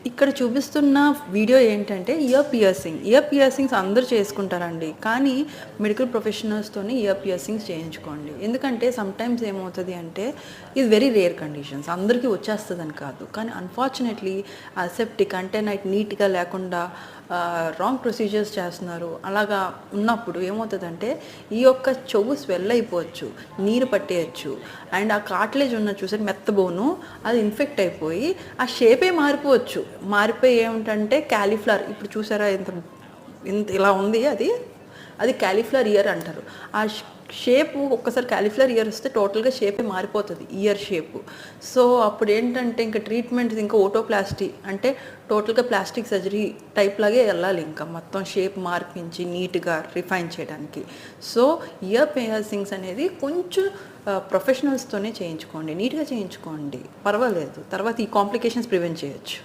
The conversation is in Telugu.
ఇక్కడ చూపిస్తున్న వీడియో ఏంటంటే ఇయర్ పియర్సింగ్స్ అందరూ చేసుకుంటారండి. కానీ మెడికల్ ప్రొఫెషనల్స్‌తోని ఇయర్ పియర్సింగ్స్ చేయించుకోండి. ఎందుకంటే సమ్‌టైమ్స్ ఏమవుతది అంటే ఇది వెరీ రేర్ కండిషన్స్. అందరికీ వచ్చేస్తదని కాదు. కానీ అన్‌ఫార్చునేట్‌లీ అసెప్టిక్ అంటే నీట్‌గా లేకుండా రాంగ్ ప్రొసీజర్స్ చేస్తున్నారు. అలాగా ఉన్నప్పుడు ఏమవుతదంటే ఈ యొక్క చెవు స్వెల్ అయిపోవచ్చు, నీరు పట్టేయచ్చు. అండ్ ఆ కార్టిలేజ్ ఉన్నది చూసారా మెత్త బోను అది ఇన్ఫెక్ట్ అయిపోయి ఆ షేపే మారిపోవచ్చు. మారిపోయి ఏమిటంటే కాలీఫ్లవర్ ఇప్పుడు చూసారా ఇంత ఇంత ఇలా ఉంది అది కాలీఫ్లవర్ ఇయర్ అంటారు. ఆ షేపు ఒక్కసారి కాలీఫ్లవర్ ఇయర్ వస్తే టోటల్‌గా షేపే మారిపోతది. Ear shape. సో అప్పుడేంటంటే ఇంక ట్రీట్మెంట్స్ ఇంకా ఓటోప్లాస్టీ అంటే టోటల్‌గా ప్లాస్టిక్ సర్జరీ టైప్ లాగే ఎళ్ళాలి ఇంకా మొత్తం షేప్ మార్పించి నీట్‌గా రిఫైన్ చేయడానికి. సో ఇయర్ పియర్సింగ్స్ అనేది కొంచెం ప్రొఫెషనల్స్‌తోనే చేయించుకోండి. నీట్‌గా చేయించుకోండి. పర్వాలేదు. తర్వాత ఈ కాంప్లికేషన్స్ ప్రివెంట్ చేయొచ్చు.